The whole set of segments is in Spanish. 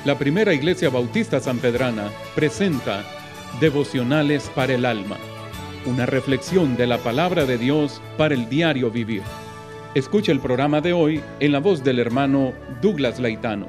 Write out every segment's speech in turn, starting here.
La Primera Iglesia Bautista Sanpedrana presenta Devocionales para el Alma, una reflexión de la Palabra de Dios para el diario vivir. Escucha el programa de hoy en la voz del hermano Douglas Laitano.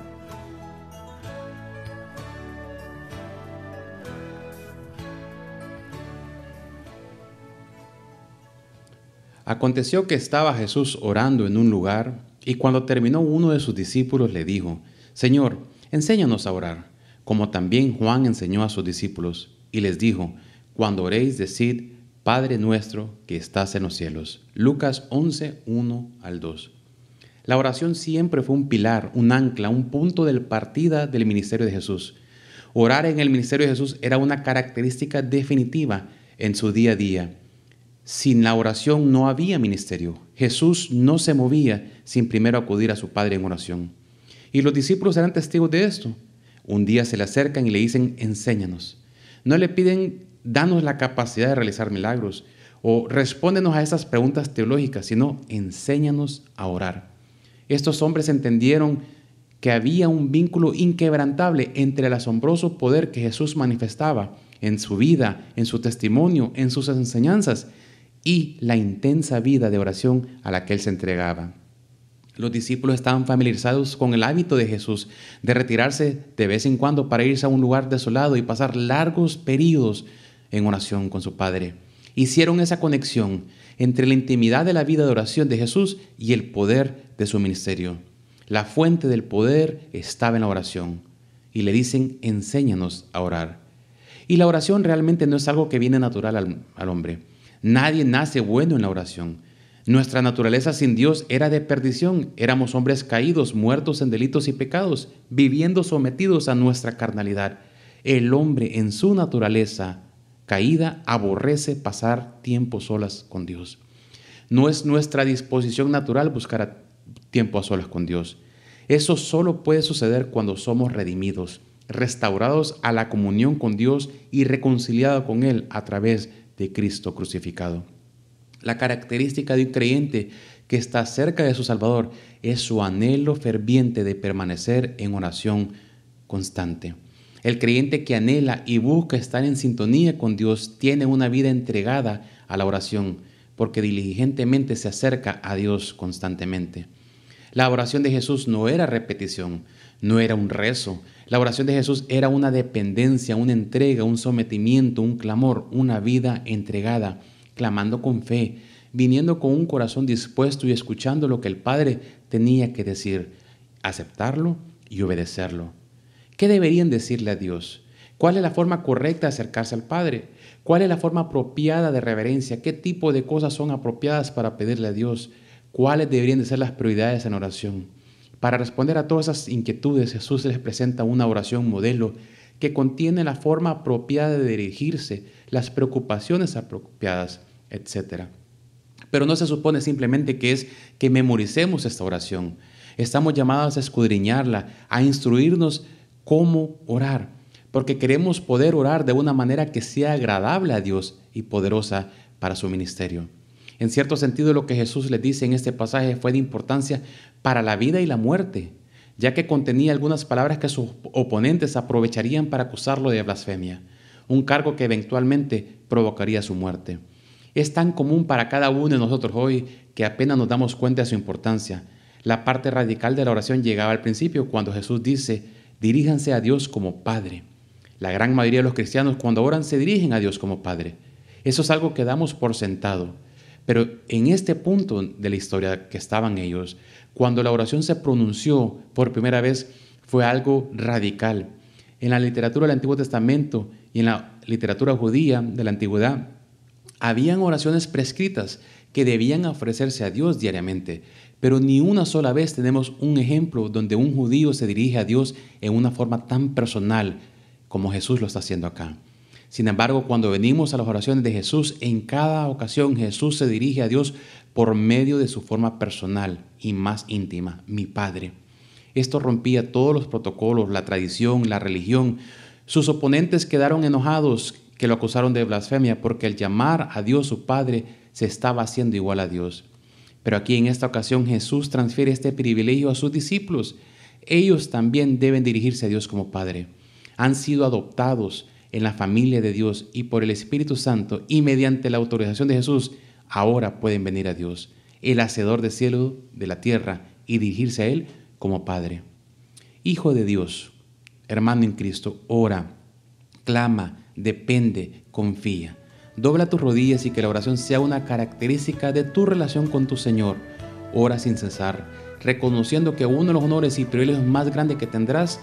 Aconteció que estaba Jesús orando en un lugar, y cuando terminó, uno de sus discípulos le dijo: Señor, enséñanos a orar, como también Juan enseñó a sus discípulos, y les dijo: cuando oréis, decid: Padre nuestro que estás en los cielos. Lucas 11, 1 al 2. La oración siempre fue un pilar, un ancla, un punto de partida del ministerio de Jesús. Orar en el ministerio de Jesús era una característica definitiva en su día a día. Sin la oración no había ministerio. Jesús no se movía sin primero acudir a su Padre en oración. Y los discípulos eran testigos de esto. Un día se le acercan y le dicen: enséñanos. No le piden: danos la capacidad de realizar milagros o respóndenos a esas preguntas teológicas, sino enséñanos a orar. Estos hombres entendieron que había un vínculo inquebrantable entre el asombroso poder que Jesús manifestaba en su vida, en su testimonio, en sus enseñanzas, y la intensa vida de oración a la que Él se entregaba. Los discípulos estaban familiarizados con el hábito de Jesús de retirarse de vez en cuando para irse a un lugar desolado y pasar largos periodos en oración con su Padre. Hicieron esa conexión entre la intimidad de la vida de oración de Jesús y el poder de su ministerio. La fuente del poder estaba en la oración, y le dicen: enséñanos a orar. Y la oración realmente no es algo que viene natural al hombre. Nadie nace bueno en la oración. Nuestra naturaleza sin Dios era de perdición. Éramos hombres caídos, muertos en delitos y pecados, viviendo sometidos a nuestra carnalidad. El hombre en su naturaleza caída aborrece pasar tiempo solas con Dios. No es nuestra disposición natural buscar tiempo a solas con Dios. Eso solo puede suceder cuando somos redimidos, restaurados a la comunión con Dios y reconciliados con Él a través de Cristo crucificado. La característica de un creyente que está cerca de su Salvador es su anhelo ferviente de permanecer en oración constante. El creyente que anhela y busca estar en sintonía con Dios tiene una vida entregada a la oración, porque diligentemente se acerca a Dios constantemente. La oración de Jesús no era repetición, no era un rezo. La oración de Jesús era una dependencia, una entrega, un sometimiento, un clamor, una vida entregada, clamando con fe, viniendo con un corazón dispuesto y escuchando lo que el Padre tenía que decir, aceptarlo y obedecerlo. ¿Qué deberían decirle a Dios? ¿Cuál es la forma correcta de acercarse al Padre? ¿Cuál es la forma apropiada de reverencia? ¿Qué tipo de cosas son apropiadas para pedirle a Dios? ¿Cuáles deberían de ser las prioridades en oración? Para responder a todas esas inquietudes, Jesús les presenta una oración modelo que contiene la forma apropiada de dirigirse, las preocupaciones apropiadas, etc. Pero no se supone simplemente que es que memoricemos esta oración. Estamos llamados a escudriñarla, a instruirnos cómo orar, porque queremos poder orar de una manera que sea agradable a Dios y poderosa para su ministerio. En cierto sentido, lo que Jesús les dice en este pasaje fue de importancia para la vida y la muerte, ya que contenía algunas palabras que sus oponentes aprovecharían para acusarlo de blasfemia, un cargo que eventualmente provocaría su muerte. Es tan común para cada uno de nosotros hoy que apenas nos damos cuenta de su importancia. La parte radical de la oración llegaba al principio, cuando Jesús dice: diríjanse a Dios como Padre. La gran mayoría de los cristianos, cuando oran, se dirigen a Dios como Padre. Eso es algo que damos por sentado. Pero en este punto de la historia que estaban ellos, cuando la oración se pronunció por primera vez, fue algo radical. En la literatura del Antiguo Testamento y en la literatura judía de la Antigüedad, habían oraciones prescritas que debían ofrecerse a Dios diariamente, pero ni una sola vez tenemos un ejemplo donde un judío se dirige a Dios en una forma tan personal como Jesús lo está haciendo acá. Sin embargo, cuando venimos a las oraciones de Jesús, en cada ocasión Jesús se dirige a Dios por medio de su forma personal y más íntima, mi Padre. Esto rompía todos los protocolos, la tradición, la religión. Sus oponentes quedaron enojados que lo acusaron de blasfemia porque al llamar a Dios su Padre se estaba haciendo igual a Dios. Pero aquí en esta ocasión Jesús transfiere este privilegio a sus discípulos. ellos también deben dirigirse a Dios como Padre. Han sido adoptados en la familia de Dios y por el Espíritu Santo y mediante la autorización de Jesús, ahora pueden venir a Dios, el hacedor del cielo, de la tierra, y dirigirse a Él como Padre. Hijo de Dios, hermano en Cristo, ora, clama, depende, confía. Dobla tus rodillas y que la oración sea una característica de tu relación con tu Señor. Ora sin cesar, reconociendo que uno de los honores y privilegios más grandes que tendrás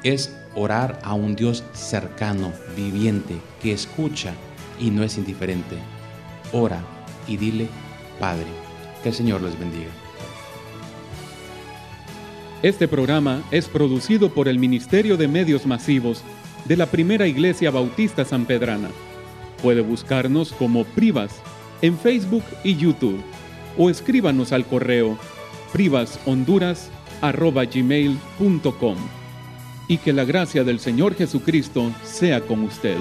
es orar a un Dios cercano, viviente, que escucha y no es indiferente. Ora y dile, Padre. Que el Señor los bendiga. Este programa es producido por el Ministerio de Medios Masivos de la Primera Iglesia Bautista Sanpedrana. Puede buscarnos como Privas en Facebook y YouTube o escríbanos al correo privashonduras@gmail.com. Y que la gracia del Señor Jesucristo sea con usted.